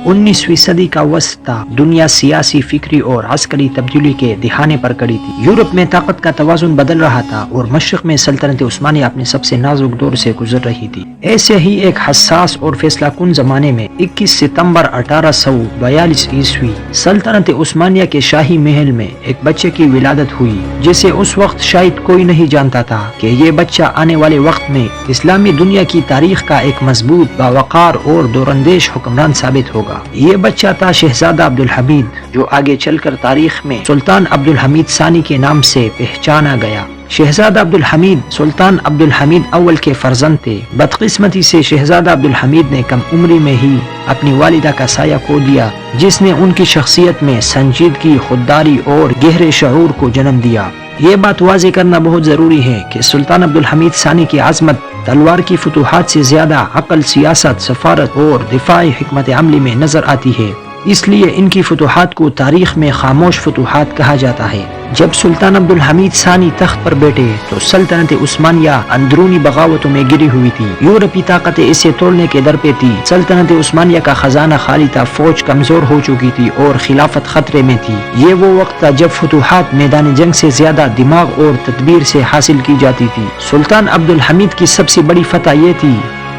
19ویں صدی کا وسط تھا۔ دنیا سیاسی، فکری اور عسکری تبدیلی کے دہانے پر کڑی تھی۔ یورپ میں طاقت کا توازن بدل رہا تھا اور مشرق میں سلطنت عثمانیہ اپنے سب سے نازک دور سے گزر رہی تھی۔ ایسے ہی ایک حساس اور فیصلہ کن زمانے میں 21 ستمبر 1842 عیسوی سلطنت عثمانیہ کے شاہی محل میں ایک بچے کی ولادت ہوئی، جسے اس وقت شاید کوئی نہیں جانتا تھا کہ یہ بچہ آنے والے وقت میں اسلامی دنیا کی تاریخ کا ایک مضبوط، باوقار اور دوراندیش حکمران ثابت ہوگا۔ یہ بچہ تھا شہزادہ عبدالحمید، جو آگے چل کر تاریخ میں سلطان عبدالحمید ثانی کے نام سے پہچانا گیا۔ شہزادہ عبدالحمید سلطان عبدالحمید اول کے فرزند تھے۔ بدقسمتی سے شہزادہ عبدالحمید نے کم عمری میں ہی اپنی والدہ کا سایہ کھو دیا، جس نے ان کی شخصیت میں سنجیدگی، خودداری اور گہرے شعور کو جنم دیا۔ یہ بات واضح کرنا بہت ضروری ہے کہ سلطان عبدالحمید ثانی کی عظمت تلوار کی فتوحات سے زیادہ عقل، سیاست، سفارت اور دفاعی حکمت عملی میں نظر آتی ہے۔ اس لیے ان کی فتوحات کو تاریخ میں خاموش فتوحات کہا جاتا ہے۔ جب سلطان عبدالحمید ثانی تخت پر بیٹھے تو سلطنت عثمانیہ اندرونی بغاوتوں میں گری ہوئی تھی۔ یورپی طاقتیں اسے توڑنے کے در پہ تھی۔ سلطنت عثمانیہ کا خزانہ خالی تھا، فوج کمزور ہو چکی تھی اور خلافت خطرے میں تھی۔ یہ وہ وقت تھا جب فتوحات میدان جنگ سے زیادہ دماغ اور تدبیر سے حاصل کی جاتی تھی۔ سلطان عبدالحمید کی سب سے بڑی فتح یہ تھی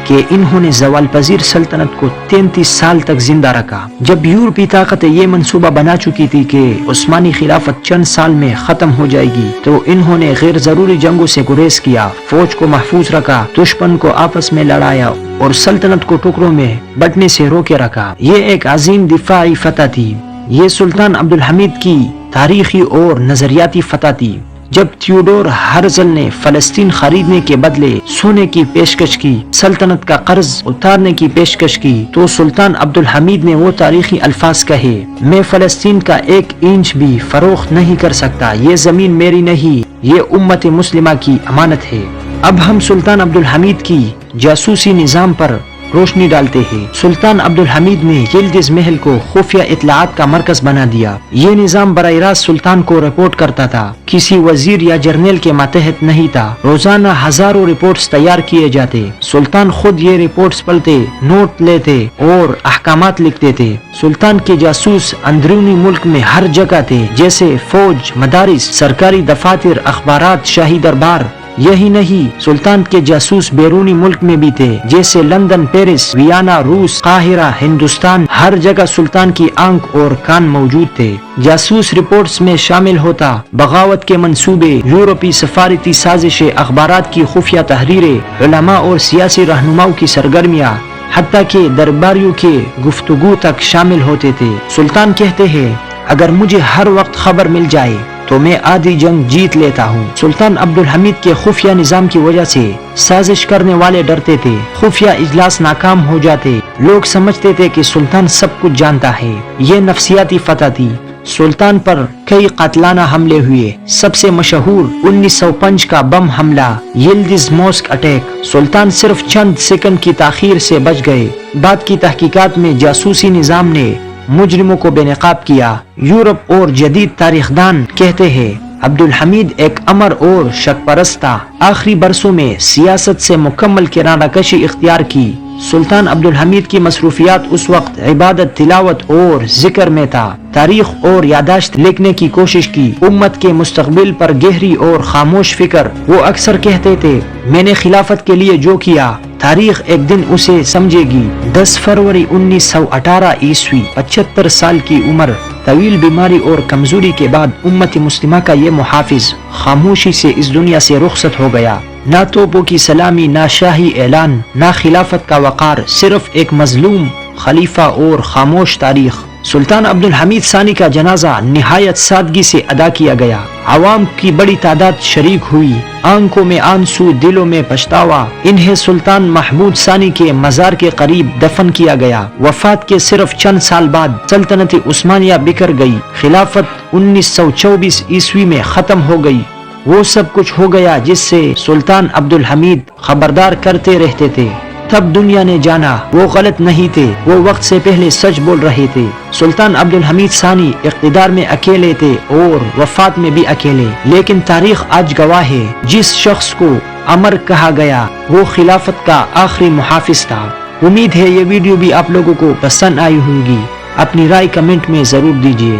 کہ انہوں نے زوال پذیر سلطنت کو 33 سال تک زندہ رکھا۔ جب یورپی طاقتیں یہ منصوبہ بنا چکی تھی کہ عثمانی خلافت چند سال میں ختم ہو جائے گی، تو انہوں نے غیر ضروری جنگوں سے گریز کیا، فوج کو محفوظ رکھا، دشمن کو آپس میں لڑایا اور سلطنت کو ٹکڑوں میں بٹنے سے روکے رکھا۔ یہ ایک عظیم دفاعی فتح تھی۔ یہ سلطان عبدالحمید کی تاریخی اور نظریاتی فتح تھی۔ جب تھیوڈور ہرزل نے فلسطین خریدنے کے بدلے سونے کی پیشکش کی، سلطنت کا قرض اتارنے کی پیشکش کی، تو سلطان عبدالحمید نے وہ تاریخی الفاظ کہے: میں فلسطین کا 1 انچ بھی فروخت نہیں کر سکتا، یہ زمین میری نہیں، یہ امت مسلمہ کی امانت ہے۔ اب ہم سلطان عبدالحمید کی جاسوسی نظام پر روشنی ڈالتے ہیں۔ سلطان عبدالحمید نے یلدز محل کو خفیہ اطلاعات کا مرکز بنا دیا۔ یہ نظام براہ راست سلطان کو رپورٹ کرتا تھا، کسی وزیر یا جرنیل کے ماتحت نہیں تھا۔ روزانہ ہزاروں رپورٹس تیار کیے جاتے۔ سلطان خود یہ رپورٹس پڑھتے، نوٹ لیتے اور احکامات لکھتے تھے۔ سلطان کے جاسوس اندرونی ملک میں ہر جگہ تھے، جیسے فوج، مدارس، سرکاری دفاتر، اخبارات، شاہی دربار۔ یہی نہیں، سلطان کے جاسوس بیرونی ملک میں بھی تھے، جیسے لندن، پیرس، ویانا، روس، قاہرہ، ہندوستان۔ ہر جگہ سلطان کی آنکھ اور کان موجود تھے۔ جاسوس رپورٹس میں شامل ہوتا بغاوت کے منصوبے، یورپی سفارتی سازشیں، اخبارات کی خفیہ تحریریں، علماء اور سیاسی رہنماؤں کی سرگرمیاں، حتیٰ کہ درباریوں کے گفتگو تک شامل ہوتے تھے۔ سلطان کہتے ہیں: اگر مجھے ہر وقت خبر مل جائے تو میں آدھی جنگ جیت لیتا ہوں۔ سلطان عبدالحمید کے خفیہ نظام کی وجہ سے سازش کرنے والے ڈرتے تھے، خفیہ اجلاس ناکام ہو جاتے، لوگ سمجھتے تھے کہ سلطان سب کچھ جانتا ہے۔ یہ نفسیاتی فتح تھی۔ سلطان پر کئی قاتلانہ حملے ہوئے، سب سے مشہور 1905 کا بم حملہ، یلدز موسک اٹیک۔ سلطان صرف چند سیکنڈ کی تاخیر سے بچ گئے۔ بعد کی تحقیقات میں جاسوسی نظام نے مجرموں کو بے نقاب کیا۔ یورپ اور جدید تاریخ دان کہتے ہیں عبدالحمید ایک امر اور شک پرست تھا۔ آخری برسوں میں سیاست سے مکمل کنارہ کشی اختیار کی۔ سلطان عبدالحمید کی مصروفیات اس وقت عبادت، تلاوت اور ذکر میں تھا۔ تاریخ اور یادداشت لکھنے کی کوشش کی، امت کے مستقبل پر گہری اور خاموش فکر۔ وہ اکثر کہتے تھے: میں نے خلافت کے لیے جو کیا، تاریخ ایک دن اسے سمجھے گی۔ 10 فروری 1918 عیسوی، 75 سال کی عمر، طویل بیماری اور کمزوری کے بعد امت مسلمہ کا یہ محافظ خاموشی سے اس دنیا سے رخصت ہو گیا۔ نہ توپوں کی سلامی، نہ شاہی اعلان، نہ خلافت کا وقار، صرف ایک مظلوم خلیفہ اور خاموش تاریخ۔ سلطان عبدالحمید ثانی کا جنازہ نہایت سادگی سے ادا کیا گیا۔ عوام کی بڑی تعداد شریک ہوئی، آنکھوں میں آنسو، دلوں میں پچھتاوا۔ انہیں سلطان محمود ثانی کے مزار کے قریب دفن کیا گیا۔ وفات کے صرف چند سال بعد سلطنت عثمانیہ بکھر گئی۔ خلافت 1924 عیسوی میں ختم ہو گئی۔ وہ سب کچھ ہو گیا جس سے سلطان عبدالحمید خبردار کرتے رہتے تھے۔ تب دنیا نے جانا وہ غلط نہیں تھے، وہ وقت سے پہلے سچ بول رہے تھے۔ سلطان عبدالحمید ثانی اقتدار میں اکیلے تھے اور وفات میں بھی اکیلے، لیکن تاریخ آج گواہ ہے، جس شخص کو امر کہا گیا وہ خلافت کا آخری محافظ تھا۔ امید ہے یہ ویڈیو بھی آپ لوگوں کو پسند آئی ہوگی. اپنی رائے کمنٹ میں ضرور دیجیے.